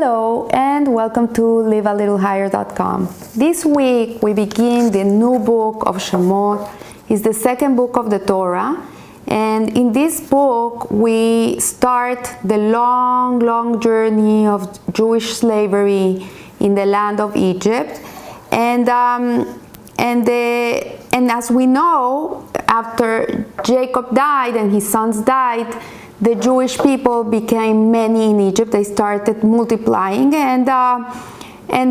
Hello and welcome to livealittlehigher.com. This week we begin the new book of Shemot. It's the second book of the Torah, and in this book we start the long journey of Jewish slavery in the land of Egypt. And as we know, after Jacob died and his sons died, the Jewish people became many in Egypt. They started multiplying, and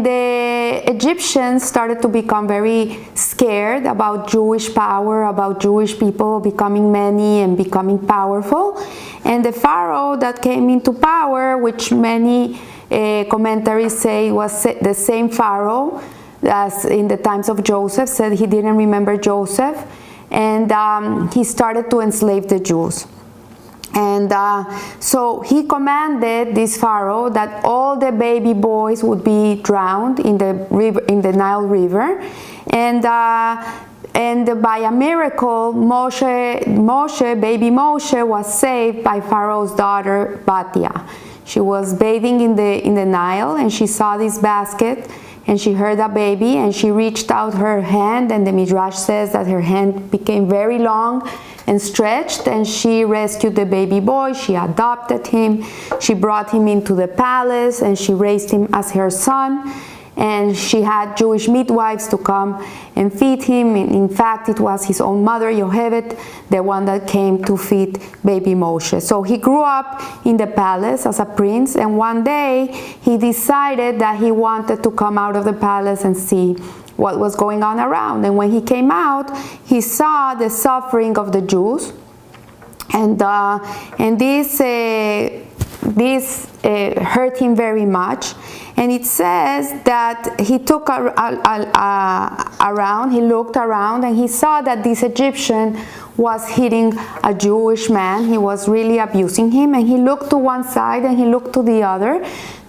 the Egyptians started to become very scared about Jewish power, about Jewish people becoming many and becoming powerful. And the Pharaoh that came into power, which many commentaries say was the same Pharaoh as in the times of Joseph, said he didn't remember Joseph, and he started to enslave the Jews. And so he commanded this Pharaoh that all the baby boys would be drowned in the river, in the Nile River, and by a miracle, baby Moshe, was saved by Pharaoh's daughter Batia. She was bathing in the Nile, and she saw this basket, and she heard a baby, and she reached out her hand, and the Midrash says that her hand became very long and stretched, and she rescued the baby boy. She adopted him, she brought him into the palace, and she raised him as her son. And she had Jewish midwives to come and feed him. In fact, it was his own mother, Yocheved, the one that came to feed baby Moshe. So he grew up in the palace as a prince, and one day he decided that he wanted to come out of the palace and see what was going on around. And when he came out, he saw the suffering of the Jews, and this hurt him very much. And it says that he took around, he looked around, and he saw that this Egyptian was hitting a Jewish man. He was really abusing him, and he looked to one side and he looked to the other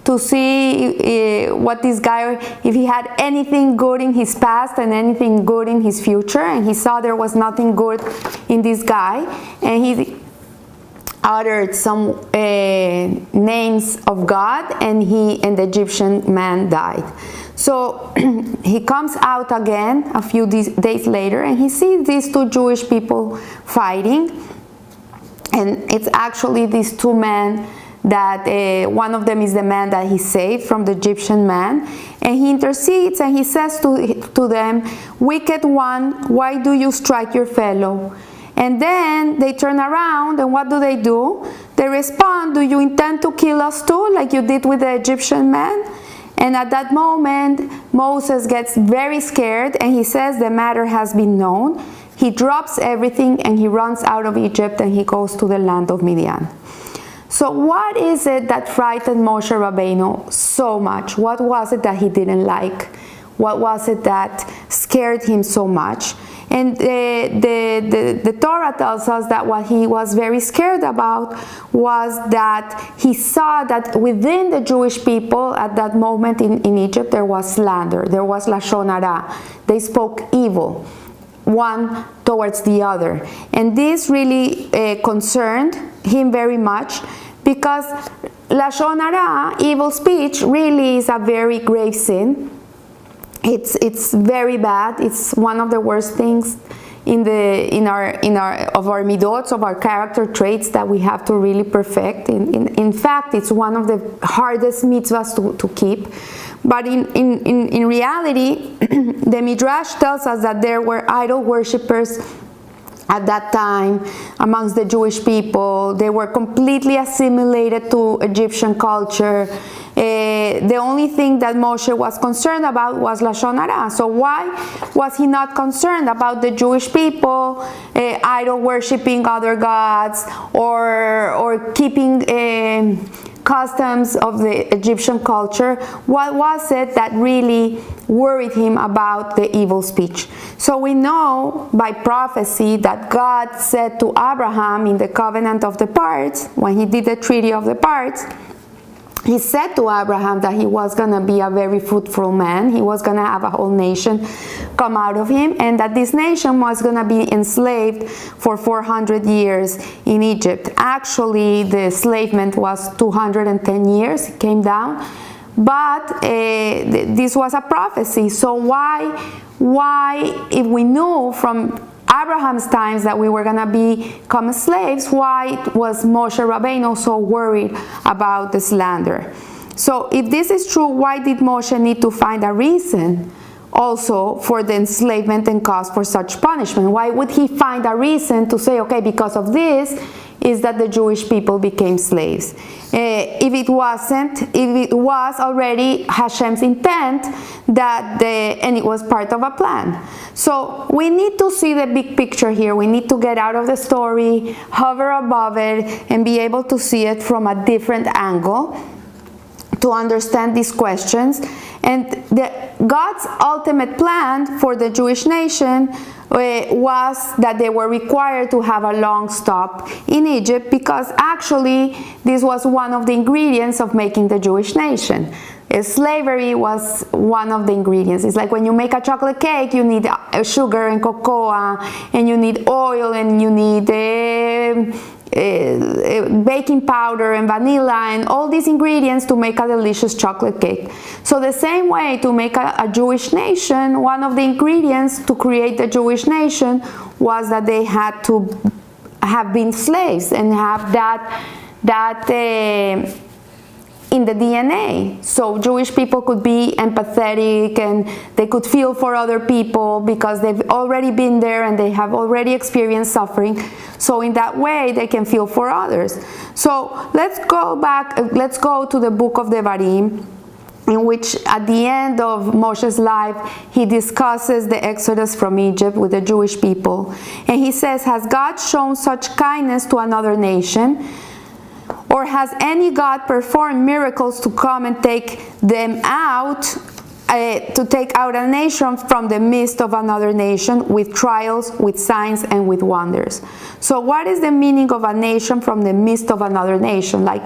to see what this guy, if he had anything good in his past and anything good in his future. And he saw there was nothing good in this guy, and he uttered some names of God, and the Egyptian man died. So he comes out again a few days later, and he sees these two Jewish people fighting, and it's actually these two men that one of them is the man that he saved from the Egyptian man, and he intercedes and he says to them, "Wicked one, why do you strike your fellow?" And then they turn around, and what do? They respond, "Do you intend to kill us too, like you did with the Egyptian man?" And at that moment, Moses gets very scared, and he says the matter has been known. He drops everything and he runs out of Egypt, and he goes to the land of Midian. So what is it that frightened Moshe Rabbeinu so much? What was it that he didn't like? What was it that scared him so much? And the Torah tells us that what he was very scared about was that he saw that within the Jewish people at that moment in Egypt there was slander, there was lashon hara. They spoke evil one towards the other. And this really concerned him very much, because lashon hara, evil speech, really is a very grave sin. It's very bad. It's one of the worst things of our midot, of our character traits that we have to really perfect. In fact, it's one of the hardest mitzvahs to keep. But in reality, the Midrash tells us that there were idol worshippers at that time amongst the Jewish people. They were completely assimilated to Egyptian culture. The only thing that Moshe was concerned about was lashon hara. So why was he not concerned about the Jewish people idol worshipping other gods, or keeping customs of the Egyptian culture? What was it that really worried him about the evil speech? So we know by prophecy that God said to Abraham in the covenant of the parts, when he did the treaty of the parts, he said to Abraham that he was going to be a very fruitful man. He was going to have a whole nation come out of him, and that this nation was going to be enslaved for 400 years in Egypt. Actually, the enslavement was 210 years. It came down. but this was a prophecy. So why, if we knew from Abraham's times that we were going to become slaves, why was Moshe Rabbeinu so worried about the slander? So if this is true, why did Moshe need to find a reason also for the enslavement and cause for such punishment? Why would he find a reason to say, okay, because of this is that the Jewish people became slaves? If it wasn't, if it was already Hashem's intent, and it was part of a plan. So we need to see the big picture here. We need to get out of the story, hover above it, and be able to see it from a different angle to understand these questions. And God's ultimate plan for the Jewish nation was that they were required to have a long stop in Egypt, because actually this was one of the ingredients of making the Jewish nation. Slavery was one of the ingredients. It's like when you make a chocolate cake, you need sugar and cocoa, and you need oil, and you need baking powder and vanilla and all these ingredients to make a delicious chocolate cake. So the same way, to make a Jewish nation, one of the ingredients to create the Jewish nation was that they had to have been slaves and have that in the DNA. So Jewish people could be empathetic and they could feel for other people because they've already been there and they have already experienced suffering. So in that way, they can feel for others. So let's go to the book of Devarim, in which at the end of Moshe's life, he discusses the exodus from Egypt with the Jewish people. And he says, has God shown such kindness to another nation? Or has any God performed miracles to come and take them out, to take out a nation from the midst of another nation with trials, with signs, and with wonders? So what is the meaning of a nation from the midst of another nation? Like,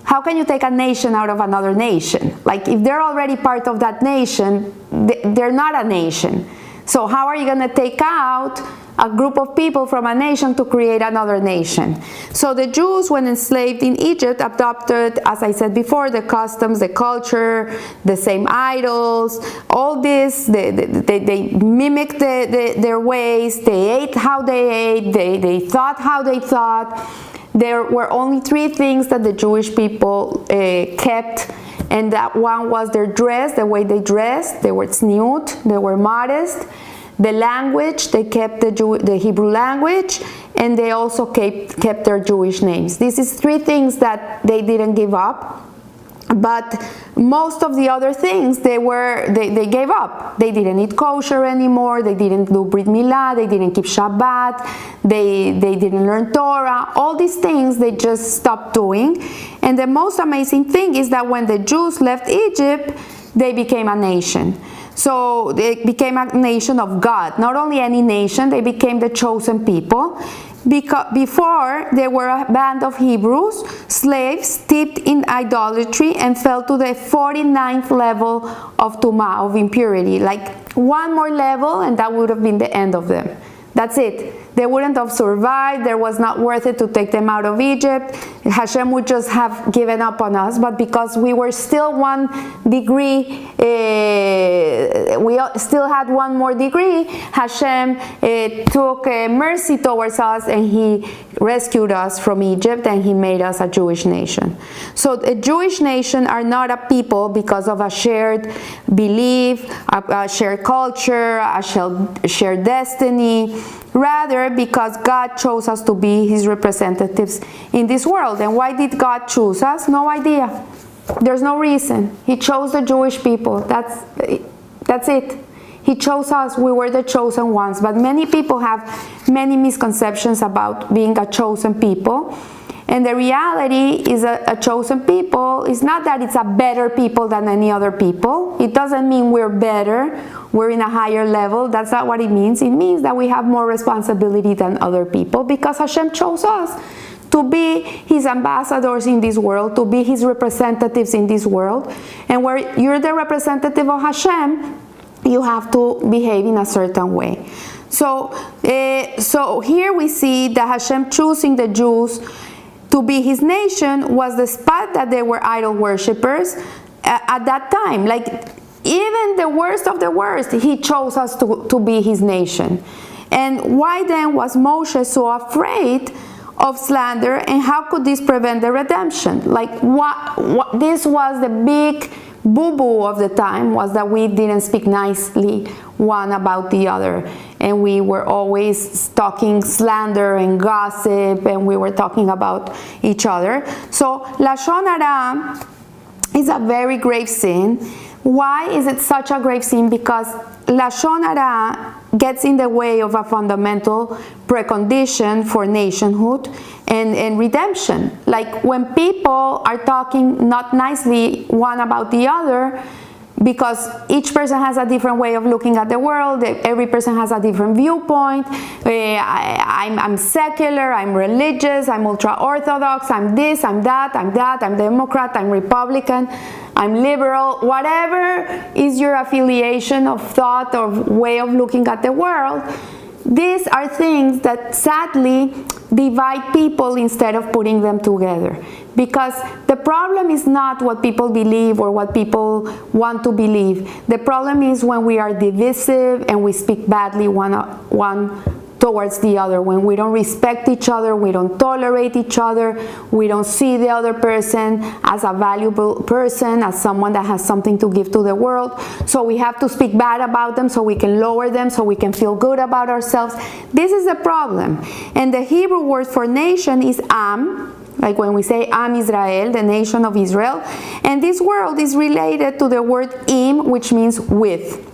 how can you take a nation out of another nation? Like, if they're already part of that nation, they're not a nation. So how are you going to take out a group of people from a nation to create another nation? So the Jews, when enslaved in Egypt, adopted, as I said before, the customs, the culture, the same idols, all this. They mimicked their ways. They ate how they ate. They thought how they thought. There were only three things that the Jewish people kept, and that one was their dress, the way they dressed. They were tzniut, they were modest. The language, they kept the Hebrew language, and they also kept their Jewish names. This is three things that they didn't give up. But most of the other things they gave up. They didn't eat kosher anymore. They didn't do Brit Milah. They didn't keep Shabbat. They didn't learn Torah. All these things they just stopped doing. And the most amazing thing is that when the Jews left Egypt, they became a nation. So they became a nation of God. Not only any nation, they became the chosen people. Because before, they were a band of Hebrews, slaves steeped in idolatry, and fell to the 49th level of Tumah, of impurity. Like one more level, and that would have been the end of them. That's it. They wouldn't have survived. It was not worth it to take them out of Egypt. Hashem would just have given up on us. But because we were still 1 degree, we still had one more degree, Hashem took mercy towards us, and He rescued us from Egypt, and He made us a Jewish nation. So the Jewish nation are not a people because of a shared belief, a shared culture, a shared destiny. Rather, because God chose us to be His representatives in this world. And why did God choose us? No idea. There's no reason. He chose the Jewish people. That's it. He chose us. We were the chosen ones. But many people have many misconceptions about being a chosen people. And the reality is a chosen people is not that it's a better people than any other people. It doesn't mean we're better, we're in a higher level. That's not what it means. It means that we have more responsibility than other people, because Hashem chose us to be His ambassadors in this world, to be His representatives in this world. And where you're the representative of Hashem, you have to behave in a certain way. So here we see that Hashem choosing the Jews to be His nation was despite that they were idol worshippers, at that time. Like, even the worst of the worst, he chose us to be his nation. And why then was Moshe so afraid of slander, and how could this prevent the redemption? Like, what this was the big boo-boo of the time, was that we didn't speak nicely one about the other, and we were always talking slander and gossip, and we were talking about each other. So Lashon Hara is a very grave sin. Why is it such a grave sin? Because Lashon Hara gets in the way of a fundamental precondition for nationhood and redemption. Like, when people are talking not nicely one about the other, because each person has a different way of looking at the world, every person has a different viewpoint. I'm secular, I'm religious, I'm ultra-Orthodox, I'm this, I'm that, I'm Democrat, I'm Republican, I'm liberal. Whatever is your affiliation of thought or way of looking at the world, these are things that sadly divide people instead of putting them together. Because the problem is not what people believe or what people want to believe. The problem is when we are divisive and we speak badly one towards the other, when we don't respect each other, we don't tolerate each other, we don't see the other person as a valuable person, as someone that has something to give to the world. So we have to speak bad about them so we can lower them, so we can feel good about ourselves. This is the problem. And the Hebrew word for nation is Am, like when we say Am Israel, the nation of Israel. And this word is related to the word Im, which means with.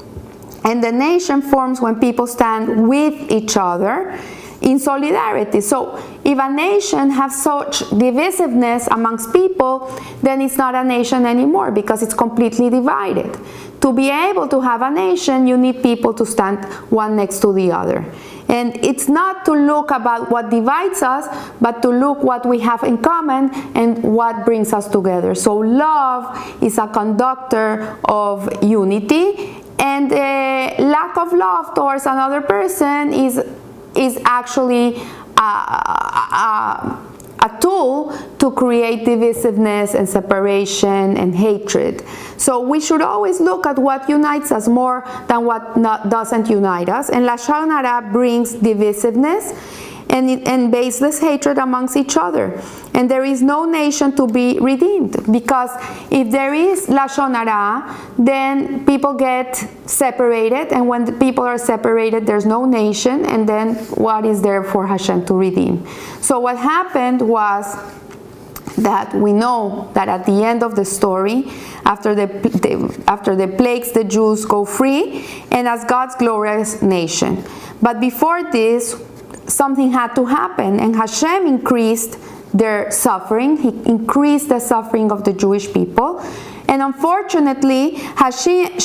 And the nation forms when people stand with each other in solidarity. So if a nation has such divisiveness amongst people, then it's not a nation anymore, because it's completely divided. To be able to have a nation, you need people to stand one next to the other. And it's not to look about what divides us, but to look what we have in common and what brings us together. So love is a conductor of unity, and lack of love towards another person is actually a tool to create divisiveness and separation and hatred. So we should always look at what unites us more than what doesn't unite us. And Lashon Hara brings divisiveness and baseless hatred amongst each other. And there is no nation to be redeemed, because if there is Lashon Hara, then people get separated, and when the people are separated, there's no nation, and then what is there for Hashem to redeem? So what happened was that we know that at the end of the story, after the plagues, the Jews go free and as God's glorious nation. But before this, something had to happen, and Hashem increased their suffering. He increased the suffering of the Jewish people. And unfortunately,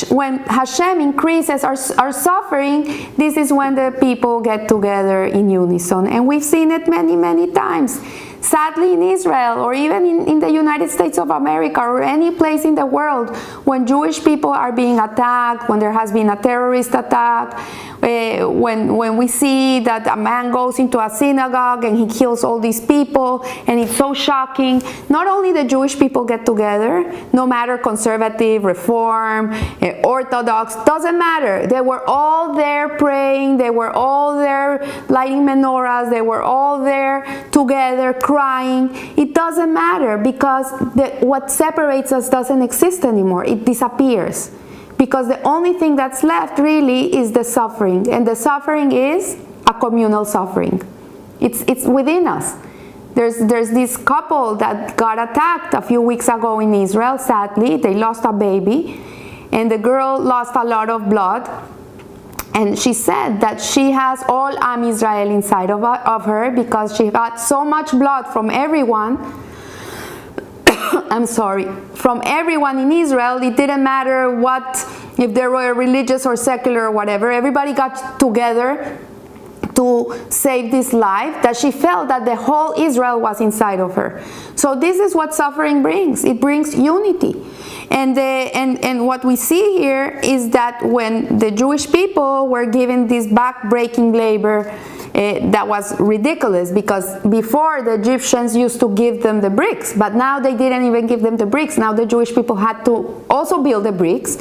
when Hashem increases our suffering, this is when the people get together in unison. And we've seen it many, many times. Sadly, in Israel, or even in the United States of America, or any place in the world, when Jewish people are being attacked, when there has been a terrorist attack, when we see that a man goes into a synagogue and he kills all these people, and it's so shocking, not only the Jewish people get together, no matter conservative, reform, Orthodox, doesn't matter. They were all there praying, they were all there lighting menorahs, they were all there together crying. It doesn't matter, because what separates us doesn't exist anymore. It disappears. Because the only thing that's left really is the suffering. And the suffering is a communal suffering. It's within us. There's this couple that got attacked a few weeks ago in Israel, sadly. They lost a baby. And the girl lost a lot of blood. And she said that she has all Am Israel inside of her, because she got so much blood from everyone. I'm sorry, from everyone in Israel. It didn't matter if they were religious or secular or whatever. Everybody got together to save this life, that she felt that the whole Israel was inside of her. So this is what suffering brings. It brings unity. And what we see here is that when the Jewish people were given this back-breaking labor that was ridiculous, because before the Egyptians used to give them the bricks, but now they didn't even give them the bricks. Now the Jewish people had to also build the bricks.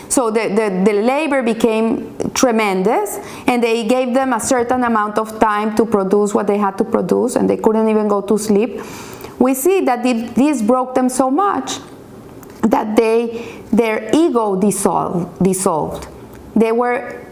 So the labor became tremendous, and they gave them a certain amount of time to produce what they had to produce, and they couldn't even go to sleep. We see that this broke them so much that their ego dissolved. They were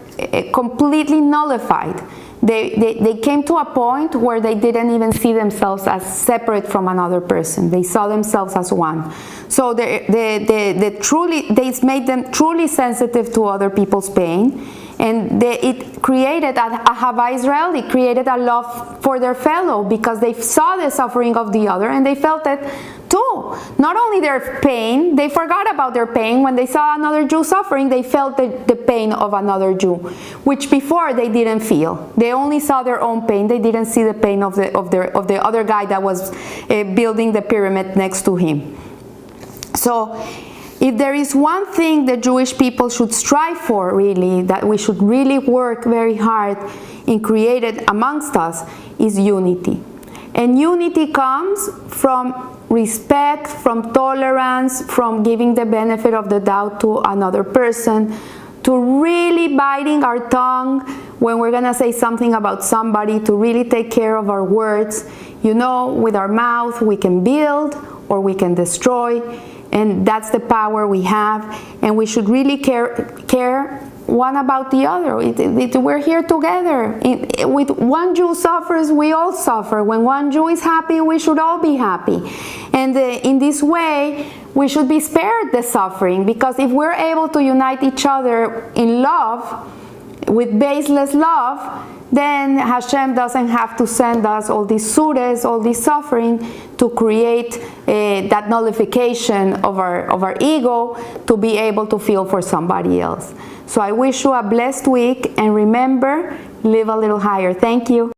completely nullified. They came to a point where they didn't even see themselves as separate from another person. They saw themselves as one. So they made them truly sensitive to other people's pain, and it created a Ahava Israel. It created a love for their fellow, because they saw the suffering of the other and they felt it too. Not only their pain, they forgot about their pain. When they saw another Jew suffering, they felt the pain of another Jew, which before they didn't feel. They only saw their own pain. They didn't see the pain of the other guy that was building the pyramid next to him. So if there is one thing the Jewish people should strive for, really, that we should really work very hard in creating amongst us, is unity. And unity comes from respect, from tolerance, from giving the benefit of the doubt to another person, to really biting our tongue when we're going to say something about somebody, to really take care of our words. You know, with our mouth we can build or we can destroy, and that's the power we have, and we should really care one about the other. We're here together. With one Jew suffers, we all suffer. When one Jew is happy, we should all be happy. And in this way, we should be spared the suffering, because if we're able to unite each other in love, with baseless love, then Hashem doesn't have to send us all these sures, all this suffering, to create that nullification of our ego, to be able to feel for somebody else. So I wish you a blessed week, and remember, live a little higher. Thank you.